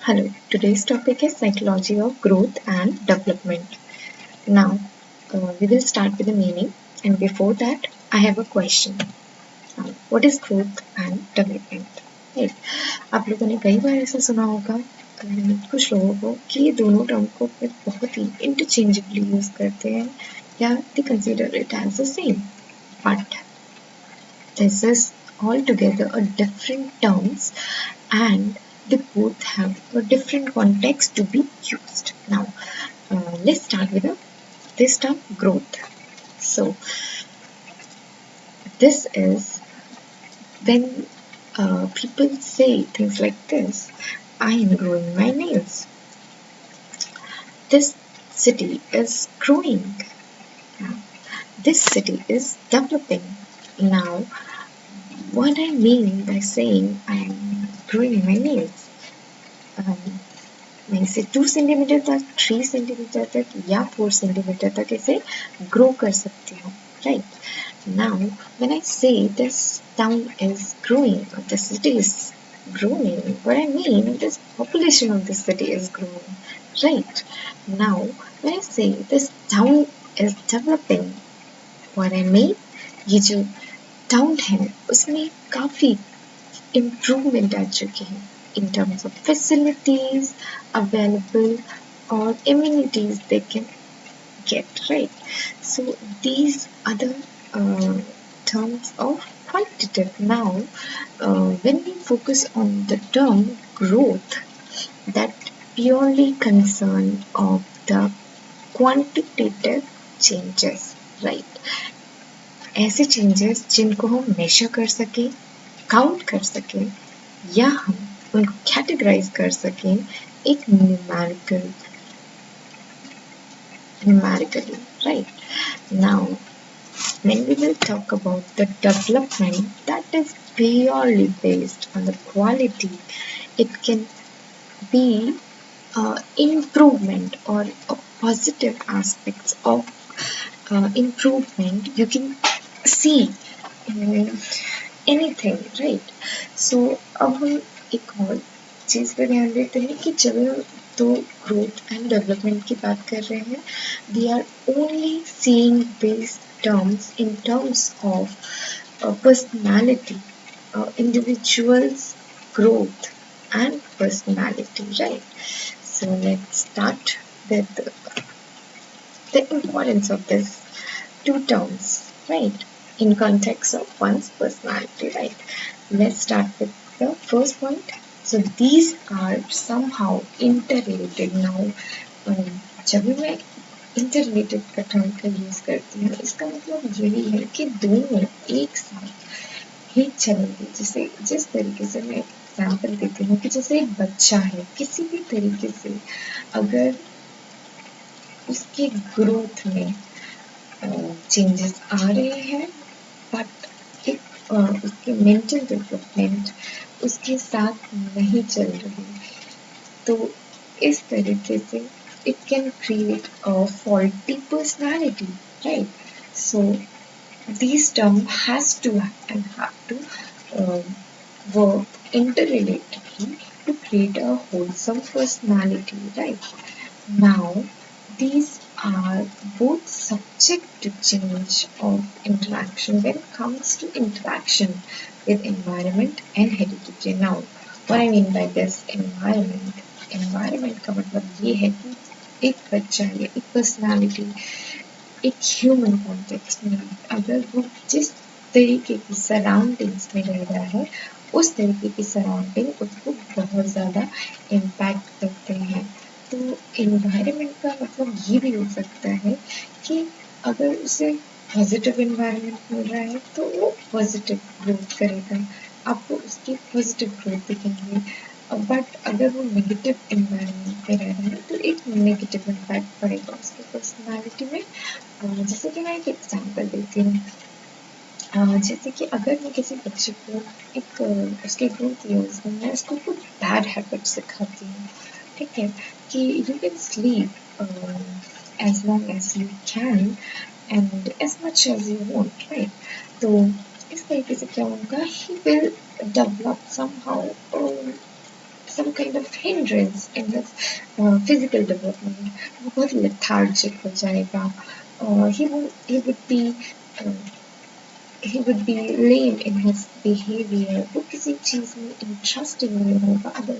Hello, today's topic is psychology of growth and development. Now, we will start with the meaning, and before that, I have a question. What is growth and development? Right. आप लोगों ने कई बार ऐसा सुना होगा कुछ लोगों को कि ये दोनों टर्म को फिर बहुत ही इंटरचेंजेबली यूज करते हैं या they consider it as the same but this is altogether a different terms and they both have a different context to be used. Now, let's start with this term growth. So, this is when people say things like this: I am growing my nails. This city is growing. This city is developing. Now, what I mean by saying I am growing my nails, मैं इसे 2 centimetre तक 3 centimetre तक या 4 centimetre तक इसे grow कर सकती हूँ, राइट? नाउ व्हेन आई से दिस टाउन इज ग्रोइंग और the city is growing, what I mean this population of this city is growing, right? Now when I say this town is developing, what I mean ये जो town है उसमें काफी improvement आ चुकी है in terms of facilities available or amenities they can get, right? So these are the terms of quantitative. Now when we focus on the term growth, that purely concern of the quantitative changes, right? ऐसे changes जिनको हम major कर सकें, count कर सकें या हम उनको कैटेगराइज कर सकें एक numerically, right? Now, when we will talk about the development, that is purely based on the quality. It can be improvement or positive aspects of improvement you can see anything, right? So अब हम एक और चीज़ पर ध्यान देते हैं कि जब हम तो ग्रोथ एंड डेवलपमेंट की बात कर रहे हैं, we are only seeing this terms in terms of personality, individuals growth and personality, right? So let's start with the importance of this two terms, right, in context of one's personality, right? Let's start with the first point. So these are somehow interrelated. Now, जब भी मैं interrelated का term का use करती हूँ, इसका मतलब यही है कि दोनों एक साथ ही चलेंगे. जैसे जिस तरीके से मैं एग्जाम्पल देती हूँ कि जैसे एक बच्चा है, किसी भी तरीके से अगर उसके ग्रोथ में चेंजेस आ रहे हैं बट एक उसके मेंटल डेवलपमेंट उसके साथ नहीं चल रही, तो इस तरीके से it can create a faulty personality, right? So these terms has to and have to work interrelatedly to create a wholesome personality, right? Now these are both subject to change of interaction when it comes to interaction with environment and heredity. Now, what I mean by this environment, environment का मतलब ये है कि एक बच्चा या एक personality एक ह्यूमन कॉन्टेक्स्ट में अगर वो जिस तरीके की सराउंडिंग्स में रह रहा है, उस तरीके की सराउंडिंग उसको बहुत ज़्यादा इम्पैक्ट करते हैं. तो एनवायरनमेंट का मतलब ये भी हो सकता है कि अगर उसे पॉजिटिव एनवायरनमेंट मिल रहा है तो वो पॉजिटिव ग्रोथ करेगा, आपको उसकी पॉजिटिव ग्रोथ दिखेंगे. बट अगर वो नेगेटिव एनवायरनमेंट में रह रहा है तो एक नेगेटिव इम्पैक्ट पड़ेगा उसकी पर्सनालिटी में. जैसे कि मैं एक एग्जांपल देती हूँ. जैसे कि अगर मैं किसी बच्चे को एक उसके ग्रोथ ईयर्स में मैं उसको कुछ बैड हैबिट सिखाती हूँ, ठीक है, कि you can sleep as long as you can and as much as you want, right? तो इस तरीके से क्या होगा, he will develop somehow some kind of hindrance in his physical development. वो बहुत lethargic हो जाएगा. He would be he would be lame in his behavior. वो किसी चीज में interested नहीं होगा other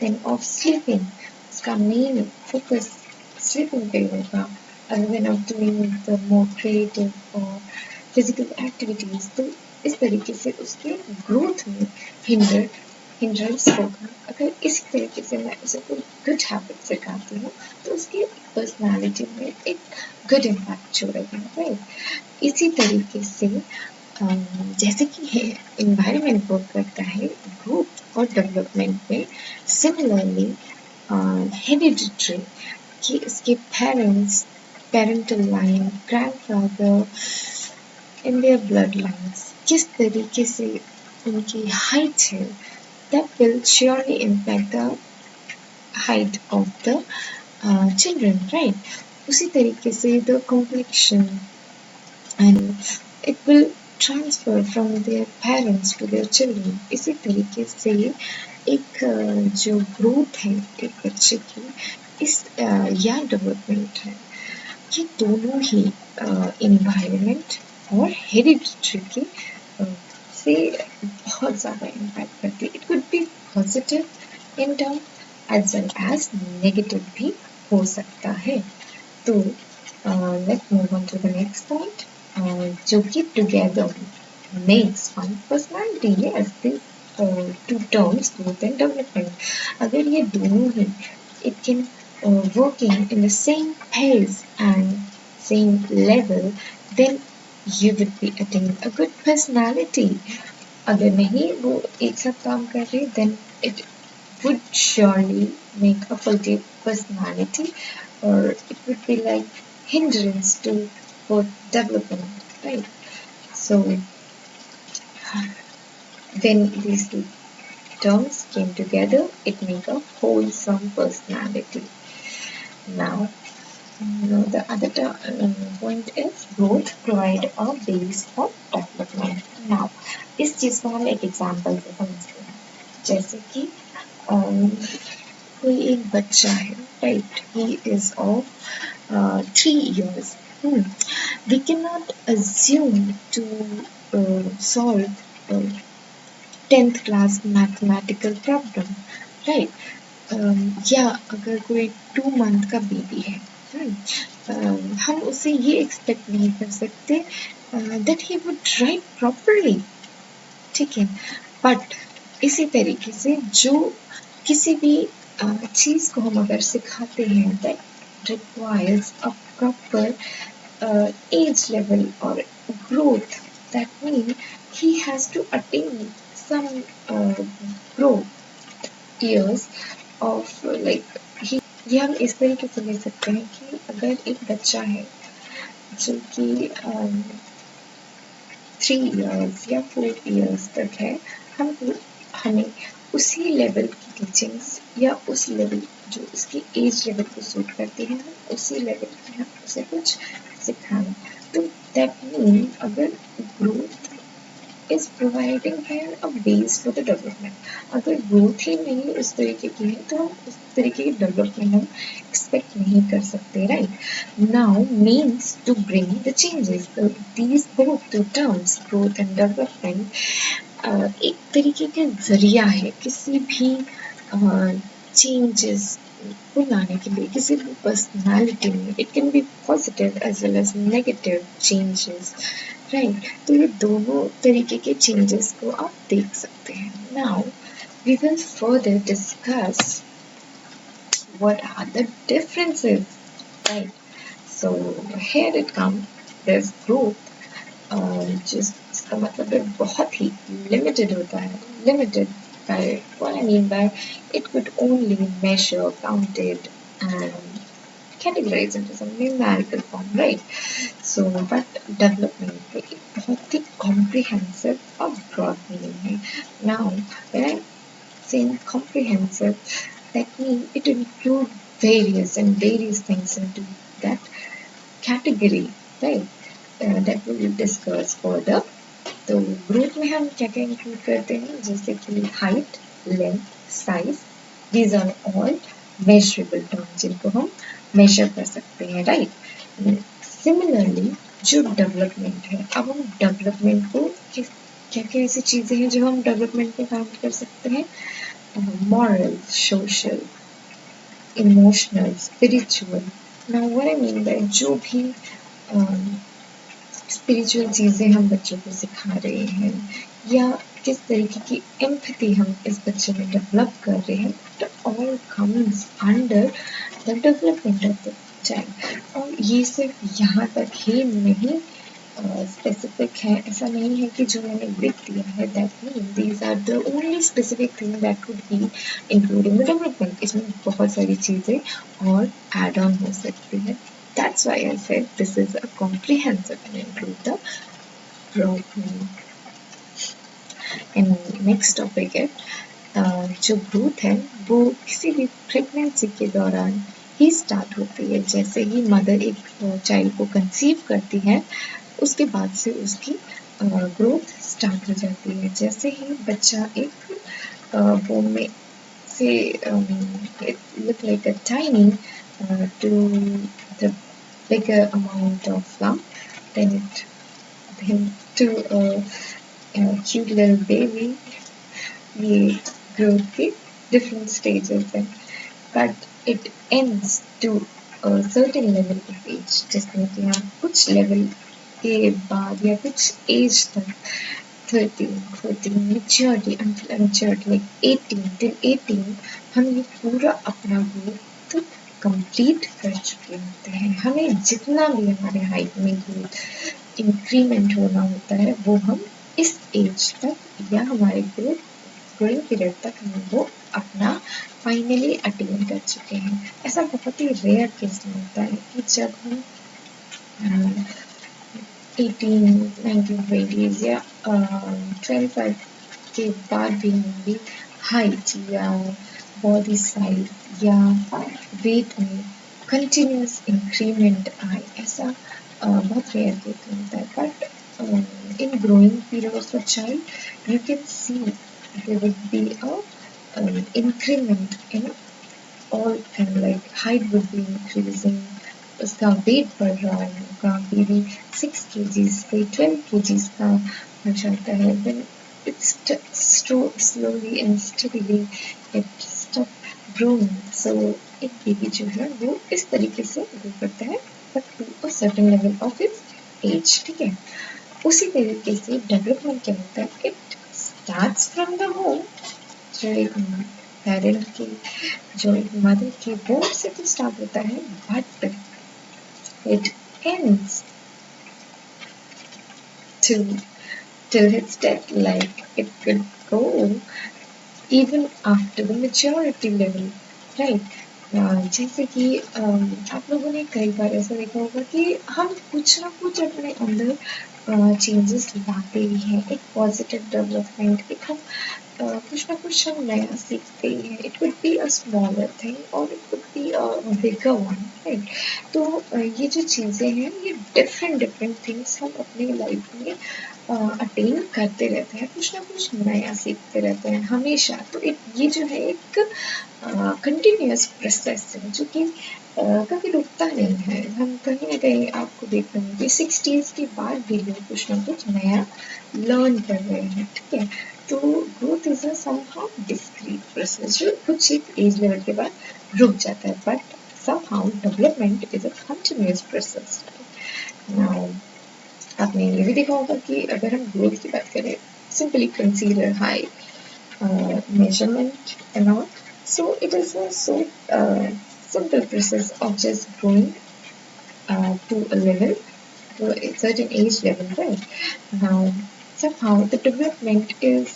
than of sleeping. उसका main focus sleeping पे होगा other than of doing the more creative or physical activities. तो इस तरीके से उसके growth में hindrance होगा. अगर इसी तरीके से मैं उसे कोई good habits सिखाती हूँ तो उसकी personality में एक good impact छोड़ेगा, right? इसी तरीके से जैसे कि environment वर्क करता है ग्रोथ और डेवलपमेंट में, सिमिलरली हेरिडिटरी कि उसके parents, parental line, grandfather in their blood lines किस तरीके से उनकी हाइट है, that will surely impact the height of the children, right? उसी तरीके से the complexion and it will transfer from their parents to their children. इसी तरीके से एक जो ग्रोथ है एक बच्चे की इस या डेवलपमेंट है, ये दोनों ही इन्वायरमेंट और हेरिडिटरी के से बहुत ज़्यादा इम्पैक्ट करती है. It could be positive in term as well as negative भी हो सकता है. तो let's move on to the next point, जो कि together makes one personality. Yes, these two terms, growth and development. अगर ये दोनों ही it can working in the same pace and same level, then you would be attaining a good personality. अगर नहीं वो एक साथ काम कर रहे, then it would surely make a faulty personality, or it would be like hindrance to for development, right? So when these two terms came together, it made a wholesome personality. Now, the other point is growth provide a base for development. Now, इस चीज को हम एक example से समझते हैं. जैसे कि कोई एक बच्चा है, right? He is of 3 years. We cannot assume to solve 10th class mathematical problem, right? या अगर कोई 2 month का बेबी है, हम उससे ये एक्सपेक्ट नहीं कर सकते that he would write properly, ठीक है. बट इसी तरीके से जो किसी भी चीज़ को हम अगर सिखाते हैं that requires a proper age level or growth, that means he has to attain some growth years of like ये हम इस तरीके से ले सकते हैं कि अगर एक बच्चा है जो कि 3 years या 4 years तक है, हमें उसी लेवल की टीचिंग्स या उस लेवल जो उसकी एज लेवल को सूट करती है, हम उसी लेवल की हम उसे कुछ सिखाएं. तो दैट मीन अगर growth is providing here a base for the development. अगर growth ही नहीं इस तरीके की है तो हम उस तरीके की development हम expect नहीं कर सकते, right? Now means to bring the changes. So these both two terms, growth and development, एक तरीके का जरिया है किसी भी changes को लाने के लिए, किसी भी personality में. It can be positive as well as negative changes. Right, तो ये दोनों तरीके के चेंजेस को आप देख सकते हैं. Now we will further discuss what are the differences, right. So here it come this growth, जिसका मतलब है बहुत ही लिमिटेड होता है. Limited by what I mean by it could only measure, counted and categorized into some numerical form, right? So, but development एक बहुत ही comprehensive और broad meaning है. Now, when I'm saying comprehensive, that means it includes various things into that category, right? That we will discuss further. तो growth में हम क्या क्या include करते हैं, जैसे कि height, length, size, these are all measurable term जिनको हम मेजर कर सकते हैं, राइट। सिमिलरली जो डेवलपमेंट है, अब हम डेवलपमेंट को किस क्या क्या ऐसी चीज़ें हैं जो हम डेवलपमेंट में काउंट कर सकते हैं? Moral, social, emotional, spiritual. Now what I mean bye जो भी स्पिरिचुअल चीज़ें हम बच्चों को सिखा रहे हैं या किस तरीके की एम्पैथी हम इस बच्चे में डेवलप कर रहे हैं, it all comes under the development of the child. और ये सिर्फ यहाँ तक ही नहीं स्पेसिफिक है, ऐसा नहीं है कि जो मैंने लिख दिया है that mean these are the only specific thing that could be including the development. इसमें बहुत सारी चीज़ें और एड ऑन हो सकती है। That's why I said this is a comprehensive and include the problem. And next topic है जो ग्रोथ है वो किसी भी प्रेगनेंसी के दौरान ही स्टार्ट होती है। जैसे ही मदर एक चाइल्ड को कंसीव करती है उसके बाद से उसकी ग्रोथ स्टार्ट हो जाती है। जैसे ही बच्चा एक बोन में से it look like a tiny to the bigger amount of lump, then to a cute little baby. ये ग्रोथ के different stages हैं, but it ends to a certain level of age, जिसमें कि हम कुछ लेवल के बाद या कुछ एज तक 13, 14, maturity until maturity like 18 till 18 हम ये पूरा अपना ग्रोथ कंप्लीट कर चुके होते हैं। हमें जितना भी हमारे हाइट में ग्रोथ इंक्रीमेंट होना होता है वो हम इस एज तक या हमारे ग्रोइंग पीरियड तक हम वो अपना फाइनली अटेन कर चुके हैं। ऐसा बहुत ही रेयर केस में होता है कि जब हम 18, 19, 20 या 25 के बाद भी हमारी हाइट या बॉडी साइज या वेट में कंटिन्यूस इंक्रीमेंट आए, ऐसा बहुत रेयर केस में होता है। But in growing period of a child you can see there would be a increment in all kind, like height would be increasing, उसका वेट बढ़ रहा होगा, बेबी 6 kgs से 12 kgs का हो जाता है, then it's slowly and steadily it stop growing. So एक बेबी जो है वो इस तरीके से ग्रो करता है but to a certain level of its age, ठीक है। उसी तरीके से डेवलपमेंट क्या होता है, it starts from the home, जो एक पेरेंट की जो एक मदर के बोन से तो स्टार्ट होता है, but it ends to till its death, like it could go even after the maturity level, right? जैसे कि आप लोगों ने कई बार ऐसा देखा होगा कि हम कुछ ना कुछ अपने अंदर चेंजेस लाते ही हैं, एक पॉजिटिव डेवलपमेंट, एक हम कुछ ना कुछ हम नया सीखते ही हैं। It could be a smaller thing और it could be a bigger one, right. तो ये जो चीज़ें हैं ये डिफरेंट थिंग्स हम अपनी लाइफ में अटेन करते रहते हैं, कुछ ना कुछ नया सीखते रहते हैं हमेशा। तो ये जो है एक कंटिन्यूस प्रोसेस है जो कि कभी रुकता नहीं है। हम कहीं ना कहीं आपको देख रहे होंगे 60s के बाद भी लोग कुछ ना कुछ नया लर्न कर रहे हैं, ठीक है। तो growth is a somehow discrete process जो कुछ एक एज लेवल के बाद रुक जाता है, but somehow development is a continuous process. Now आपने ये भी देखा होगा कि अगर हम ग्रोथ की बात करें, simply consider height measurement and all. So it is a simple process of just growing to a level, to a certain age level, right? Now, somehow the development is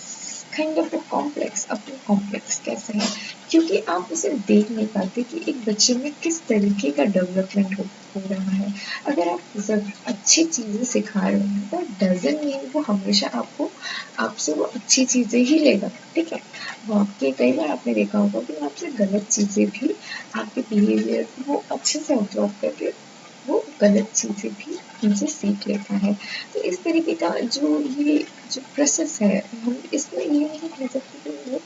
kind of a complex. अब वो complex कैसे है? क्योंकि आप उसे देख नहीं पाते कि एक बच्चे में किस तरीके का डेवलपमेंट हो रहा है। अगर आप सब अच्छी चीज़ें सिखा रहे हैं तो डजंट मीन वो हमेशा आपसे वो अच्छी चीज़ें ही लेगा, ठीक है। वो आपके कई बार आपने देखा होगा कि आपसे गलत चीज़ें भी आपके बिहेवियर को वो अच्छे से ऑब्जर्व करके वो गलत चीज़ें भी उनसे सीख लेता है। तो इस तरीके का ये जो प्रोसेस है, हम इसमें ये नहीं कह सकते कि वो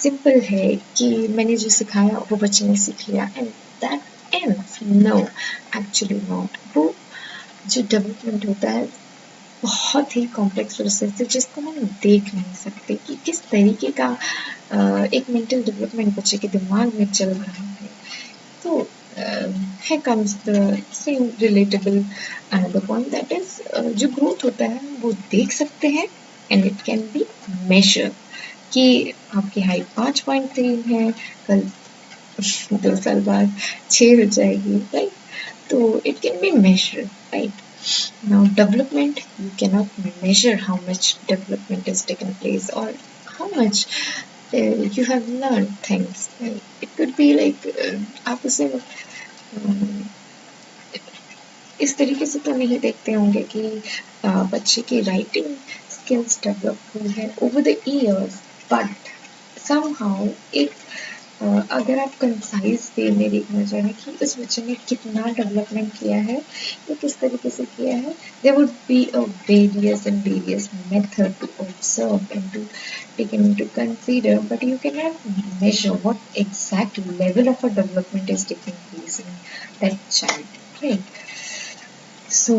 सिंपल है कि मैंने जो सिखाया वो बच्चे ने सीख लिया and that ends. No, actually not. वो जो डेवलपमेंट होता है बहुत ही कॉम्प्लेक्स प्रोसेस है जिसको हम देख नहीं सकते कि किस तरीके का एक मेंटल डेवलपमेंट बच्चे के दिमाग में चल रहा है। तो here comes the same relatable another point, that is जो ग्रोथ होता है वो देख सकते हैं and it can be measure कि आपकी हाइट 5.3 है, कल 2 साल बाद 6 हो जाएगी, राइट? तो it can be measure, right? Now development, you cannot measure how much development is taking place or how much you have learned things. It could be like आप उसे इस तरीके से तो नहीं देखते होंगे कि बच्चे की राइटिंग स्किल्स डेवलप हुई है over the years, but somehow एक अगर आप कंसाइज वे में देखना चाहें कि उस बच्चे ने कितना डेवलपमेंट किया है या किस तरीके से किया है, there would be a various method to observe and to take into consider, but you cannot measure what exact level of a development is taking place in that child, right? So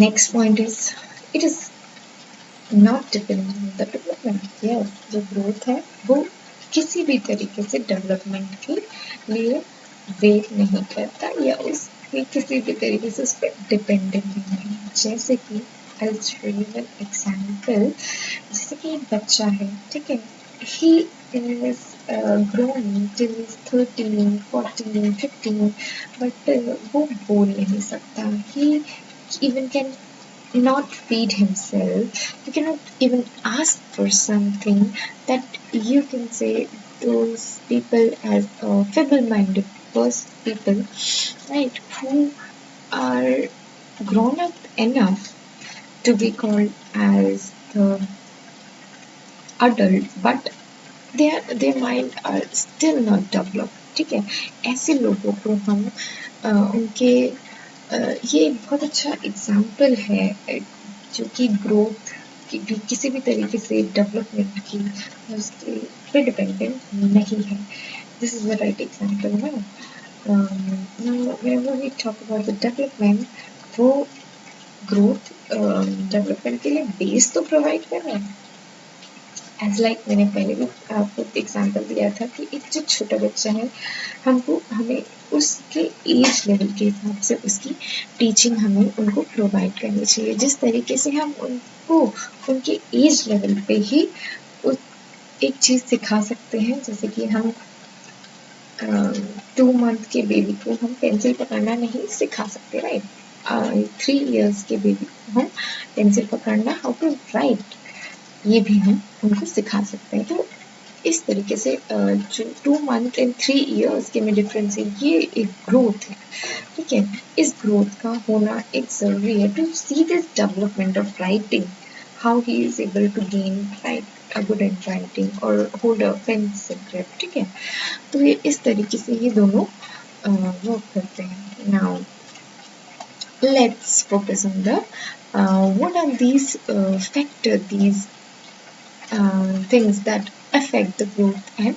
next point is, it is not dependent on the development. Yes, जो growth है वो किसी भी तरीके से development के लिए wait नहीं करता या उसके किसी भी तरीके से उस पर डिपेंडेंट नहीं है। जैसे कि I'll show you an example. जैसे कि एक बच्चा है, ठीक है, he is grown till he's 13, 14, 15, but वो बोल नहीं सकता। He even can not feed himself. You cannot even ask for something that you can say those people as feeble-minded people, right, who are grown up enough to be called as the adult, but their mind are still not developed, ठीक है? ऐसे लोगों को हम उनके ये बहुत अच्छा एग्जाम्पल है जो कि ग्रोथ की किसी भी तरीके से डेवलपमेंट की उसके पे डिपेंडेंट नहीं है। This is the right example ना। whenever we talk about the development, वो ग्रोथ डेवलपमेंट के लिए बेस तो प्रोवाइड कर रहा है। एज लाइक मैंने पहले भी आपको एग्जाम्पल दिया था कि एक जो छोटा बच्चा है, हमें उसके एज लेवल के हिसाब से उसकी टीचिंग हमें उनको प्रोवाइड करनी चाहिए। जिस तरीके से हम उनको उनके एज लेवल पे ही एक चीज़ सिखा सकते हैं, जैसे कि हम 2 मंथ के बेबी को हम पेंसिल पकड़ना नहीं सिखा सकते, राइट? 3 इयर्स के बेबी को हम पेंसिल पकड़ना, हाउ टू राइट, ये भी हम उनको सिखा सकते हैं। तो इस तरीके से जो 2 मंथ एंड 3 इयर्स के में डिफरेंस है, ये एक ग्रोथ है, ठीक है? इस ग्रोथ का होना एक ज़रूरी है to see this development of writing, how he is able to gain right a good and writing और होल्ड अ पेंसिल ग्रिप, ठीक है? तो ये इस तरीके से ये दोनों वर्क करते हैं। Now let's focus on the what are these factors, these things that affect the growth and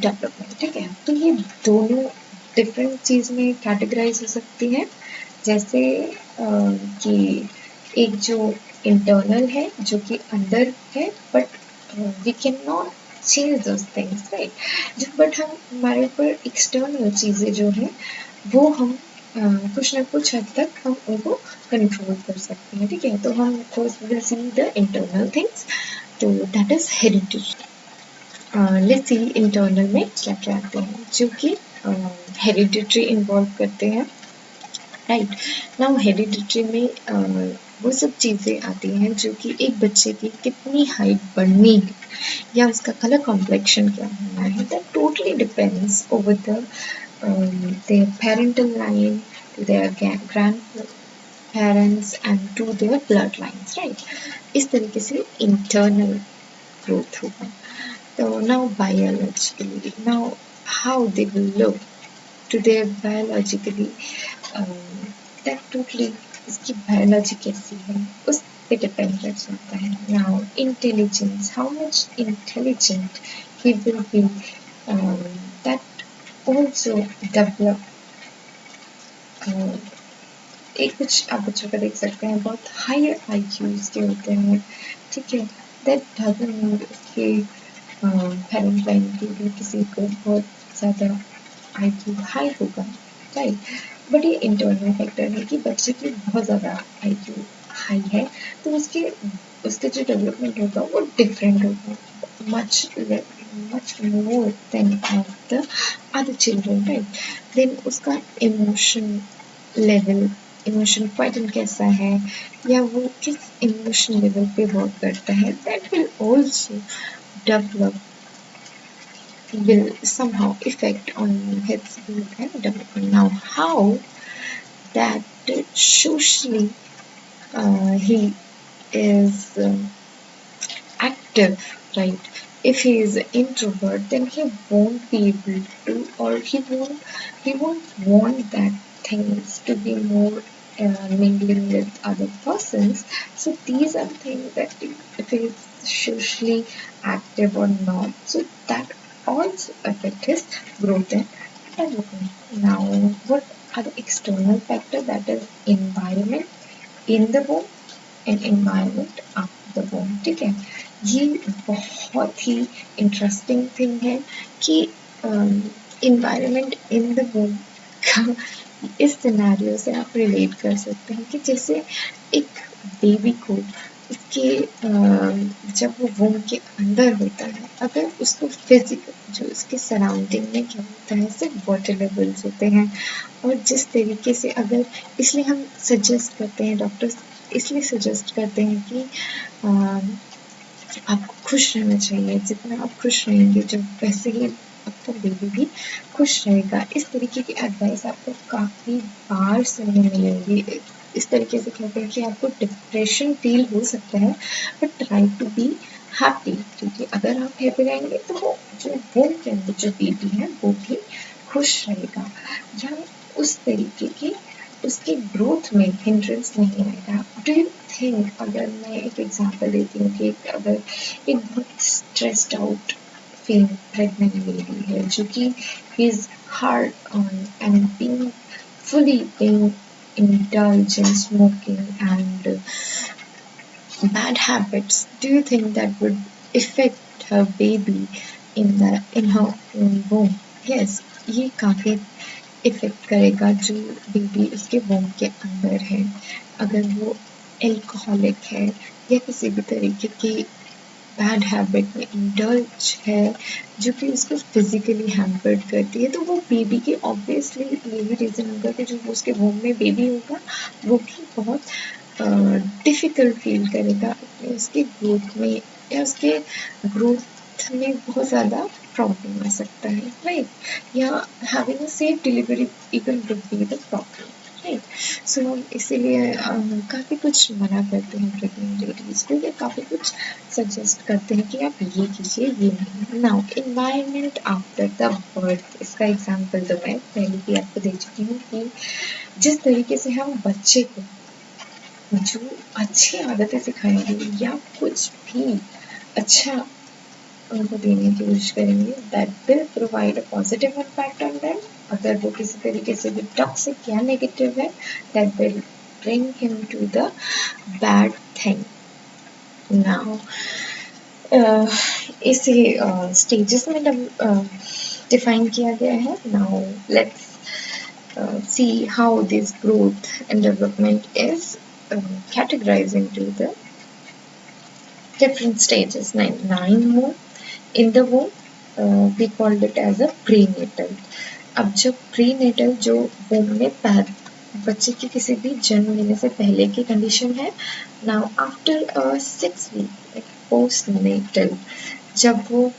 development, ठीक है? तो ये दोनों डिफरेंट चीज़ में कैटेगराइज हो सकती हैं। जैसे कि एक जो इंटरनल है, जो कि अंदर है, but we can not change those things, right? But हम हमारे ऊपर एक्सटर्नल चीज़ें जो हैं वो हम कुछ ना कुछ हद तक हम उनको कंट्रोल कर सकते हैं, ठीक है? तो हम first will see the internal things, तो that is hereditary. Let's see internal में क्या क्या आते हैं जो कि हेरिडिटरी इन्वॉल्व करते हैं, राइट? नाउ हेरिडिटरी में वो सब चीज़ें आती हैं जो कि एक बच्चे की कितनी हाइट बढ़नी है या उसका कलर कॉम्प्लेक्शन क्या होना है, that totally depends over the their parental line, to their grandparents and to their bloodlines, right? इस तरीके से internal growth होगा। So now biologically, now how they will look to their biologically, that totally इसकी biology कैसी है उस पे depend कर जाता है. Now intelligence, how much intelligent he will be, that also develop. uh, एक कुछ आप बच्चों का देख सकते हैं बहुत हायर IQs के होते हैं, ठीक है. दैट डजंट मीन उसके पेरेंट लाइन के लिए किसी को बहुत ज़्यादा IQ हाई होगा, राइट. बट ये इंटरनल फैक्टर है कि बच्चे की बहुत ज़्यादा IQ हाई है तो उसके जो डेवलपमेंट होगा वो डिफरेंट होगा, much much more than of the other children, right? Then उसका लेवल इमोशन पैटर्न कैसा है या वो किस इमोशन लेवल पे वर्क करता है, that will also develop, will somehow affect on his growth and development. Now how that socially he is active, right? If he is an introvert, then he won't be able to, or he won't want that things to be more mingling with other persons. So these are the things that if he is socially active or not, so that also affect his growth and development. Now, what are the external factor? That is environment in the womb and environment after the womb, ठीक है. ये बहुत ही interesting thing है कि environment in the warm का इस scenario से आप रिलेट कर सकते हैं कि जैसे एक बेबी को उसके जब वो वोम के अंदर होता है, अगर उसको फिजिकल जो उसके सराउंडिंग में क्या होता है, सिर्फ वाटर लेवल्स होते हैं. और जिस तरीके से अगर इसलिए हम सजेस्ट करते हैं, डॉक्टर्स इसलिए सजेस्ट करते हैं कि आपको खुश रहना चाहिए. जितना आप खुश रहेंगे जब वैसे ही आपका बेबी भी खुश रहेगा. इस तरीके की एडवाइस आपको काफ़ी बार सुनने मिलेंगी. इस तरीके से कहते हैं कि आपको डिप्रेशन फील हो सकता है but try to be happy, क्योंकि अगर आप हैप्पी रहेंगे तो वो के अंदर जो बेबी है वो भी खुश रहेगा या उस तरीके की उसके ग्रोथ में हिंड्रेंस नहीं आएगा. डू यू थिंक, अगर मैं एक एग्जांपल देती हूँ कि अगर एक बहुत stressed out feel pregnant lady है जो कि is hard on and being fully being indulged in smoking and bad habits, do you think that would affect her baby in her own womb? Yes, ये काफ़ी effect करेगा जो baby उसके वोम के अंदर है. अगर वो एल्कोहलिक है या किसी भी तरीके की बैड हैबिट में इंडल्ज है जो कि उसको फिजिकली हैम्पर्ड करती है, तो वो बेबी के ऑब्वियसली यही रीज़न होगा कि जो उसके वोम में बेबी होगा वो भी बहुत डिफ़िकल्ट फील करेगा अपने उसके ग्रोथ में या उसके ग्रोथ में बहुत ज़्यादा प्रॉब्लम आ सकता है, राइट. या having a safe delivery even would be the problem, right. So हम इसीलिए काफ़ी कुछ मना करते हैं प्रेग्नेंट लेडीज़ को या काफ़ी कुछ सजेस्ट करते हैं कि आप ये कीजिए ये नहीं. Now environment after the birth, इसका एग्जाम्पल तो मैं पहले भी आपको दे चुकी हूँ कि जिस तरीके से हम बच्चे को जो अच्छी आदतें सिखाएंगे या कुछ भी अच्छा उनको देने की कोशिश करेंगे, that will provide a positive impact on them. अगर वो किसी तरीके से भी टॉक्सिक या नेगेटिव है, that will bring him to the bad thing. Now इसे स्टेजेस में डिफाइन किया गया है. Now let's see how this growth and development is categorized into the different stages. Nine more in the womb, we called it as a prenatal. अब जब prenatal जो womb में बच्चे की किसी भी जन्म लेने से पहले की कंडीशन है. Now after 6 weeks like postnatal, जब वो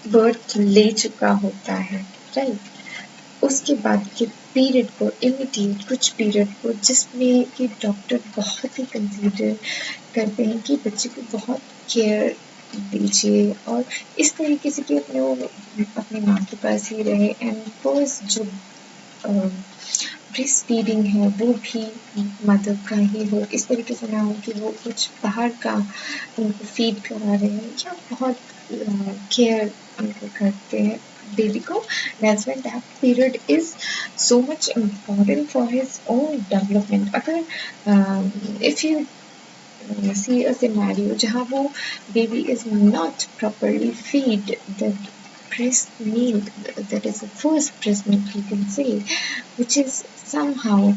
बर्थ ले चुका होता है, राइट. उसके बाद के पीरियड को इमीडिएट कुछ पीरियड को जिसमें कि डॉक्टर बहुत ही कंसीडर करते हैं कि बच्चे को बहुत केयर दीजिए और इस तरीके से कि अपने माँ के पास ही रहे. एंड फर्स्ट जो ब्रेस्ट फीडिंग है वो भी मदर का ही हो, इस तरीके से ना हो कि वो कुछ बाहर का उनको फीड करा रहे हैं या बहुत केयर उनको करते हैं बेबी को. That's when that period is so much important for his own development. अगर if you see a scenario जहाँ वो baby is not properly feed, the breast milk, that is the first breast milk you can say, which is somehow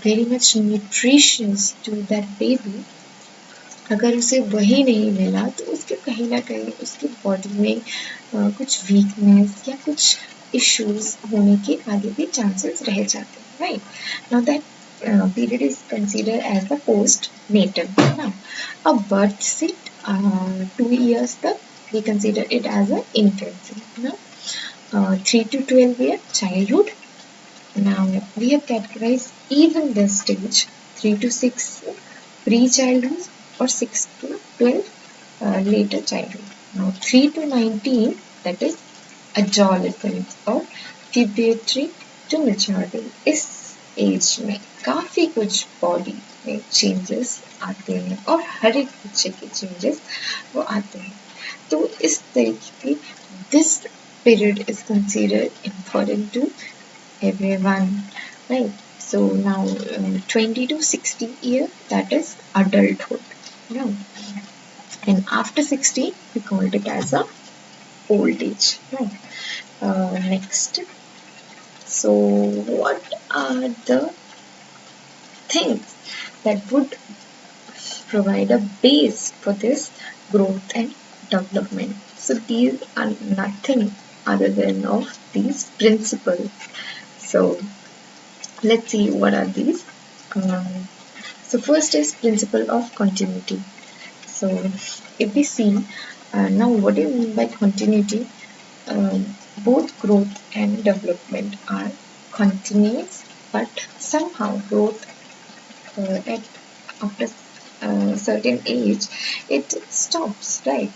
very much nutritious to that baby. अगर उसे वही नहीं मिला तो उसके कहीं ना कहीं उसकी बॉडी में कुछ वीकनेस या कुछ इश्यूज होने के आगे भी चांसेस रह जाते हैं. Right now that period is considered as the postnatal. Now, a birth से 2 years तक we consider it as a infancy. Now, 3 to 12 year childhood. Now, we have categorized even this stage 3 to 6 pre-childhood or 6 to 12 later childhood. Now, 3 to 19, that is adolescence or puberty to maturity. इस as में काफ़ी कुछ body में changes आते हैं और हर एक बच्चे के चेंजेस वो आते हैं. तो इस तरीके की this period is considered important to everyone, right? So now 20 to 60 year, that is adulthood. Now, and after 60 we called it as a old age. Right? Next, so what are the things that would provide a base for this growth and development? So these are nothing other than of these principles. So let's see what are these. So first is principle of continuity. So if we see now, what do you mean by continuity? Both growth and development are continuous, but somehow growth at after a certain age it stops, right?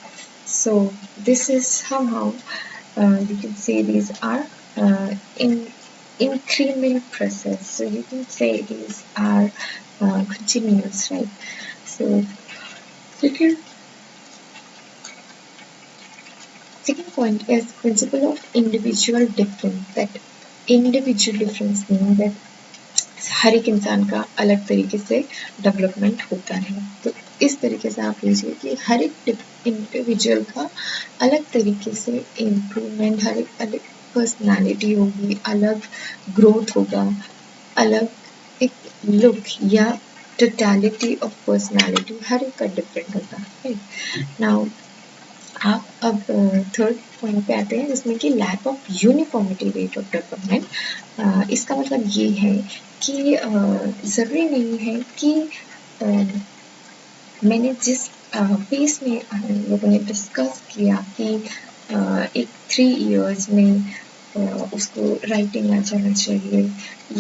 So this is somehow you can say these are in increment process. So you can say these are continuous, right? So second point is principle of individual difference. That individual difference means that हर एक इंसान का अलग तरीके से development होता है. तो इस तरीके से आप लीजिए कि हर एक इंडिविजुअल का अलग तरीके से इम्प्रूवमेंट, हर एक अलग पर्सनालिटी होगी, अलग ग्रोथ होगा, अलग एक लुक या टोटलिटी ऑफ पर्सनालिटी हर एक का डिफरेंट होता है. नाउ आप अब थर्ड पॉइंट पे आते हैं जिसमें कि lack of uniformity rate of development. इसका मतलब ये है कि ज़रूरी नहीं है कि मैंने जिस पेस में हम लोगों ने डिस्कस किया कि एक 3 इयर्स में उसको राइटिंग आ जाना चाहिए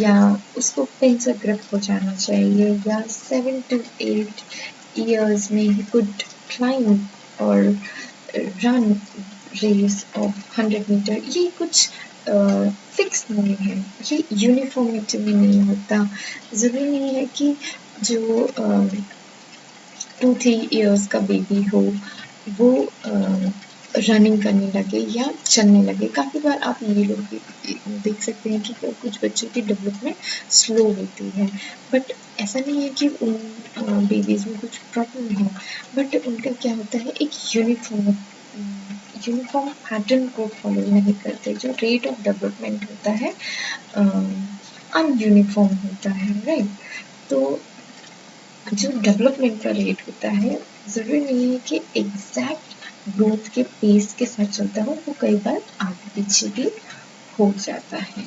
या उसको पेंसिल ग्रिप हो जाना चाहिए या 7 to 8 years में ही कुड क्लाइंब और रन रेस ऑफ 100 मीटर. ये कुछ फिक्स नहीं है, ये यूनिफॉर्मिटी में नहीं होता. ज़रूरी नहीं है कि जो 2-3 इयर्स का बेबी हो वो रनिंग करने लगे या चलने लगे. काफ़ी बार आप ये लोग देख सकते हैं कि कुछ बच्चों की डेवलपमेंट स्लो होती है, बट ऐसा नहीं है कि उन बेबीज़ में कुछ प्रॉब्लम है, बट उनका क्या होता है एक यूनिफॉर्म पैटर्न को फॉलो नहीं करते. जो रेट ऑफ डेवलपमेंट होता है अनयूनिफॉर्म होता है, राइट? तो जो डेवलपमेंट का रेट होता है ज़रूरी नहीं है कि एग्जैक्ट ग्रोथ के पेस के साथ चलता हो, वो कई बार आगे पीछे भी हो जाता है.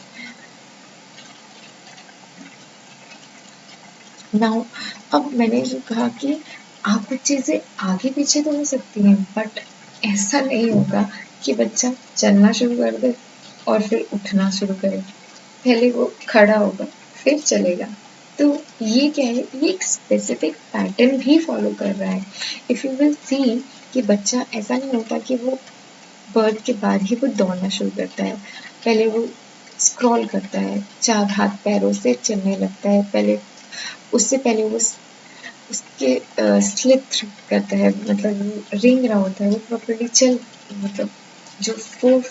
नाउ अब मैंने जो कहा कि आप कुछ चीज़ें आगे पीछे तो हो सकती हैं, बट ऐसा नहीं होगा कि बच्चा चलना शुरू कर दे और फिर उठना शुरू करे. पहले वो खड़ा होगा फिर चलेगा. तो ये क्या है, ये एक स्पेसिफिक पैटर्न भी फॉलो कर रहा है. इफ़ यू विल सी कि बच्चा ऐसा नहीं होता कि वो बर्थ के बाद ही वो दौड़ना शुरू करता है. पहले वो स्क्रॉल करता है, 4 हाथ पैरों से चलने लगता है। पहले उससे पहले वो उसके स्लिथ करता है, मतलब रेंग रहा होता है, वो प्रॉपर्ली मतलब जो 4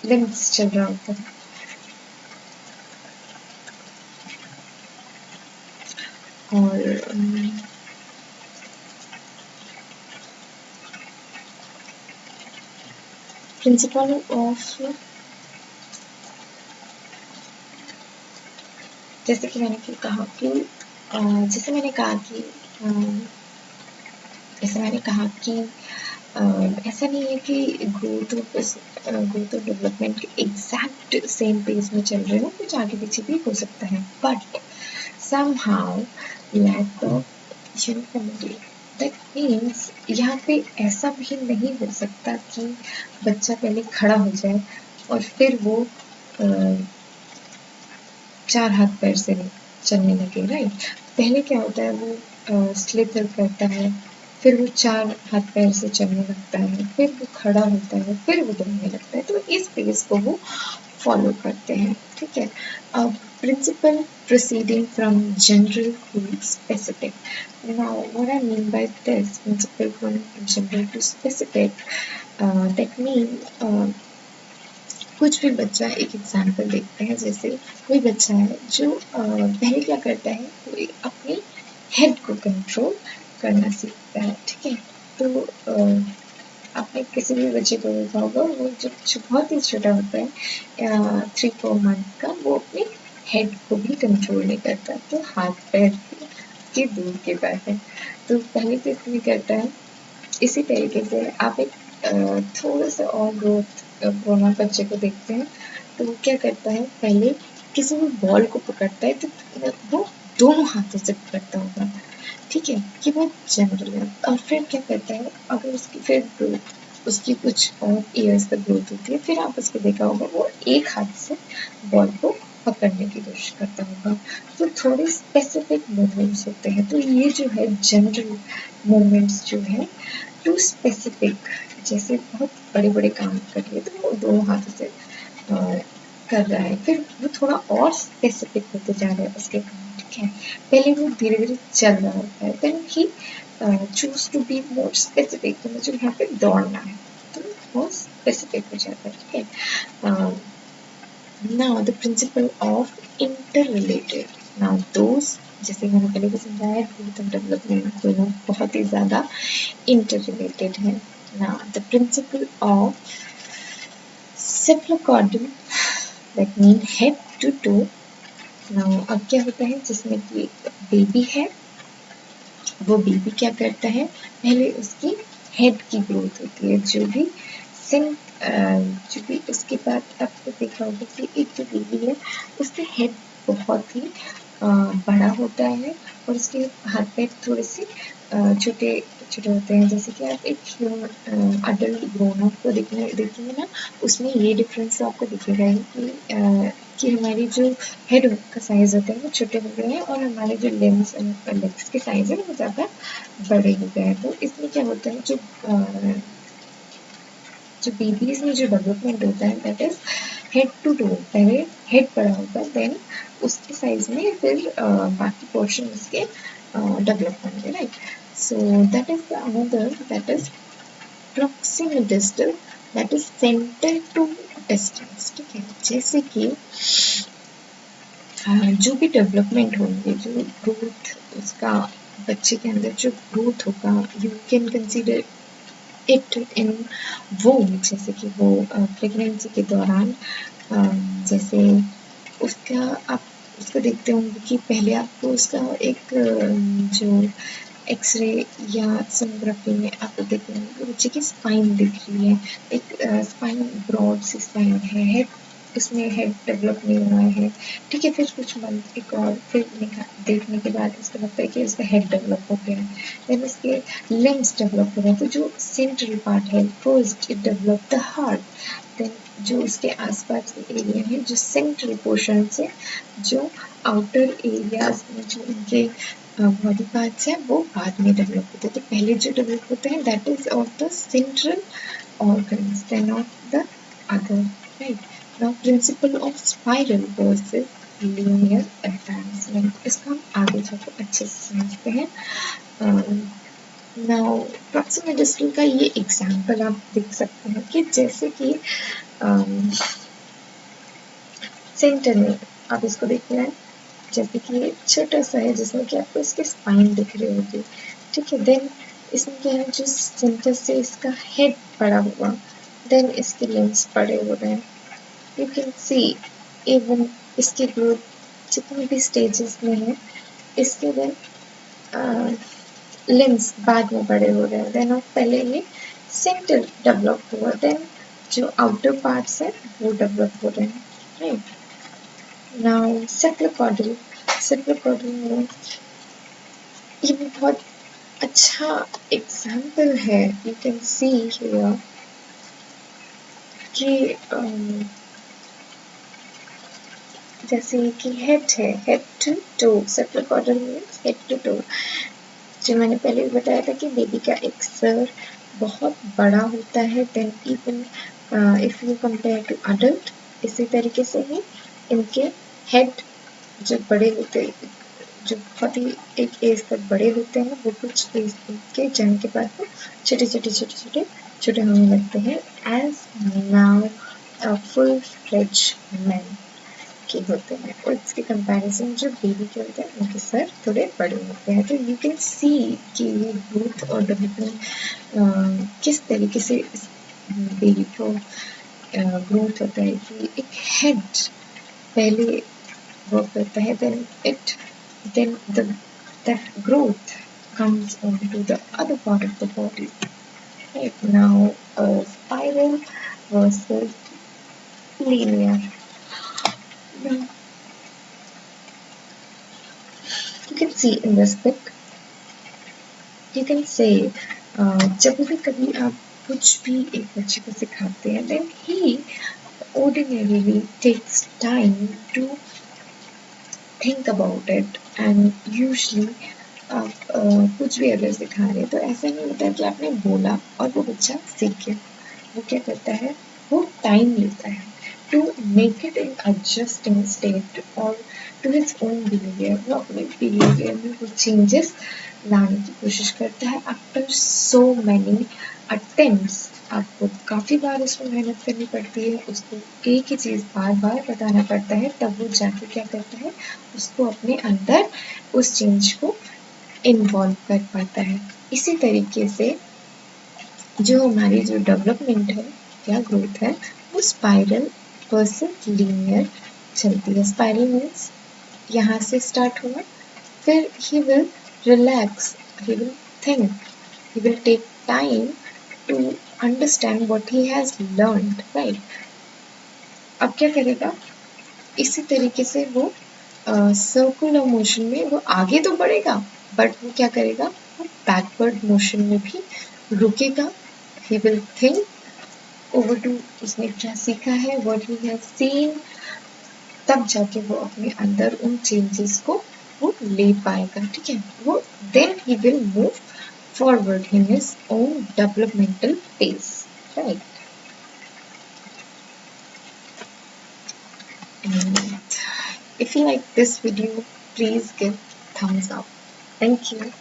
लिम्स चल रहा होता है। और प्रिंसिपल ऑफ, जैसे कि मैंने कहा कि जैसे मैंने कहा कि जैसे मैंने कहा कि ऐसा नहीं है कि ग्रोथ और डेवलपमेंट के एग्जैक्ट सेम पेज में चल रहे हो, कुछ आगे पीछे भी हो सकता है, but somehow lack of uniformity, that means यहाँ पे ऐसा भी नहीं हो सकता कि बच्चा पहले खड़ा हो जाए और फिर वो 4 हाथ पैर से चलने लगे, राइट। पहले क्या होता है, वो स्लिथर करता है, फिर वो 4 हाथ पैर से चलने लगता है, फिर वो खड़ा होता है, फिर वो दौड़ने लगता है। तो इस पेस को वो फॉलो करते हैं, ठीक है। अब principal proceeding from general to specific. Now, what I mean by this principle from general to specific, that means कुछ भी बच्चा, एक एग्जाम्पल देखते हैं, जैसे कोई बच्चा है जो पहले क्या करता है, वो अपनी हेड को कंट्रोल करना सीखता है, ठीक है। तो आपने किसी भी बच्चे को देखा होगा, वो जब बहुत ही छोटा होता है 3-4 मंथ का, वो अपने हेड को भी कंट्रोल नहीं करता, तो हाथ पैर की दूर की बात है। तो पहले तो इसमें करता है। इसी तरीके से आप एक थोड़ा सा और ग्रोन अप बच्चे को देखते हैं, तो वो क्या करता है, पहले किसी भी बॉल को पकड़ता है तो वो दोनों हाथों से पकड़ता होगा, ठीक है, कि बहुत जनरल है। और फिर क्या करता है, अगर उसकी फिर ग्रोथ, उसकी कुछ और ईयर्स तक ग्रोथ होती है, फिर आप उसको देखा होगा वो एक हाथ से बॉल को पकड़ने की कोशिश करता होगा। तो थोड़े स्पेसिफिक मूवमेंट्स होते हैं। तो ये जो है जनरल मूवमेंट्स जो है, टू स्पेसिफिक, जैसे बहुत बड़े बड़े काम कर लिए तो वो दोनों हाथों से कर रहा है, फिर वो थोड़ा और स्पेसिफिक होते जा रहा है उसके काम, ठीक है। पहले वो धीरे धीरे चल रहा होता है, then he choose to be more specific, तो मुझे यहाँ पे दौड़ना है, तो वो स्पेसिफिक हो जाता है, ठीक है। Now the principle of inter related. Now those, जैसे मैंने पहले भी समझाया, ग्रोथ और डेवलपमेंट दोनों बहुत ही ज़्यादा इंटर रिलेटेड है। Now the principle of cephalocaudal, that mean head to toe. Now अब क्या होता है, जिसमें कि बेबी है, वो बेबी क्या करता है, पहले उसकी हेड की ग्रोथ होती है, जो भी उसके बाद आपको देखा होगा कि एक जो बेबी है, उसके हेड बहुत ही बड़ा होता है और उसके हाथ पैर थोड़े से छोटे छोटे होते हैं। जैसे कि आप एक अडल्ट ग्रोन अप को देखेंगे ना, उसमें ये डिफरेंस आपको दिखेगा ही कि हमारी जो हेड का साइज होता है वो छोटे हो गए हैं और हमारे जो लेग्स के साइज है वो ज़्यादा बड़े हो गए हैं। तो इसमें क्या होता है, जो बेबीज में जो डेवलपमेंट होता है, that is head to toe. पहले हेड बड़ा होता है, देन उसके साइज में फिर बाकी पोर्शन उसके डेवलप होंगे, right. So that is another, that is proximate distal, that is center to distance, ठीक है। जैसे कि जो भी डेवलपमेंट होंगे, जो ग्रोथ उसका बच्चे के अंदर जो ग्रोथ होगा, you can consider it in womb, जैसे कि वो प्रेगनेंसी के दौरान जैसे उसका आप उसको देखते होंगे कि पहले आपको उसका एक जो एक्सरे या सोनोग्राफी में आपको देखते होंगे बच्चे की स्पाइन दिख रही है, एक स्पाइन ब्रॉड सी स्पाइन है, हेड उसमें हेड डेवलप नहीं हुआ है, ठीक है। फिर कुछ मंथ एक और फिर देखने के बाद उसको लगता है कि उसका हेड डेवलप हो गया है, देन उसके लिम्स डेवलप हो गए। तो जो सेंट्रल पार्ट है, first it develop the heart, then जो उसके आसपास के एरिया है, जो सेंट्रल पोर्शन से जो आउटर एरियाज में जो उनके बॉडी पार्ट्स हैं वो बाद में डेवलप होते हैं। तो पहले जो डेवलप होते हैं that is of the central organs, then of the other, right. Now principle of spiral versus linear advancement, इसको हम आगे जाकर अच्छे से समझते हैं. नाउ प्रॉक्सिमल डिस्टल का ये एग्जाम्पल आप देख सकते हैं कि जैसे कि सेंटर में आप इसको देख रहे हैं, जैसे कि ये छोटा सा है जिसमें कि आपको इसके स्पाइन दिख रहे होंगे, ठीक है. देन इसमें क्या है, जो सेंटर से इसका हेड पड़ा हुआ, देन इसके लिम्स पड़े हो रहे हैं. यू कैन सी इवन इसकी ग्रोथ जितने भी स्टेजेस में है, इसके देन लिम्स बाद में बड़े हो रहे हैं. देन और पहले ये सेंटर डेवलप हुआ, देन जो आउटर पार्ट्स है वो डेवलप हो रहे हैं, राइट. नाउ सेप्लोकॉर्डल में ये भी बहुत अच्छा एग्जाम्पल है. यू कैन सी हियर कि जैसे कि हेड है, head to toe, cephalocaudal means head to toe. जो मैंने पहले भी बताया था कि बेबी का एक सर बहुत बड़ा होता है, then even if you compare to adult, इसी तरीके से ही इनके हेड जो बड़े होते हैं, जो बहुत ही एक एज तक बड़े होते हैं, वो कुछ एज के जाने के बाद वो छोटे छोटे छोटे छोटे छोटे होने लगते हैं, as now full fledge man के होते हैं. और इसके कंपैरिजन जो बेबी के होते हैं उनके सर थोड़े बड़े होते हैं. तो यू कैन सी कि ये ग्रोथ और डेवलपमेंट किस तरीके से इस बेबी को ग्रोथ होता है कि एक हेड पहले वर्क करता है, then the growth comes onto the other part of the body. Right now, spiral versus linear. Now, you can see in this pic, you can say जब भी कभी आप कुछ भी एक बच्चे को सिखाते हैं, then he ordinarily takes time to think about it, and usually आप कुछ भी अगर सिखा रहे हैं तो ऐसा नहीं होता कि आपने बोला और वो बच्चा सीख गया. वो क्या करता है, वो टाइम लेता है to make it in adjusting state और टू हिज ओन बिहेवियर. वो अपने बिहेवियर में कुछ चेंजेस लाने की कोशिश करता है आफ्टर सो मैनी अटेम्प्ट्स. आपको काफ़ी बार उसमें मेहनत करनी पड़ती है, उसको एक ही चीज़ बार बार बताना पड़ता है, तब वो जाके क्या करता है, उसको अपने अंदर उस चेंज को इन्वॉल्व कर पाता है. इसी तरीके से जो हमारी जो डेवलपमेंट है या ग्रोथ है, वो स्पाइरल वर्सेस लीनियर चलती है. स्पाइरल मीन्स यहाँ से स्टार्ट हुआ, फिर he will relax, he will think, he will take time to understand what he has learned, right. अब क्या करेगा, इसी तरीके से वो सर्कुलर मोशन में वो आगे तो बढ़ेगा, बट वो क्या करेगा, वो बैकवर्ड मोशन में भी रुकेगा. he will think over to उसने क्या सीखा है, what he has seen, तब जाके वो अपने अंदर उन चेंजेस को वो ले पाएगा, ठीक है. वो then he will move forward in his own developmental pace, right. And if you like this video, please give thumbs up. Thank you.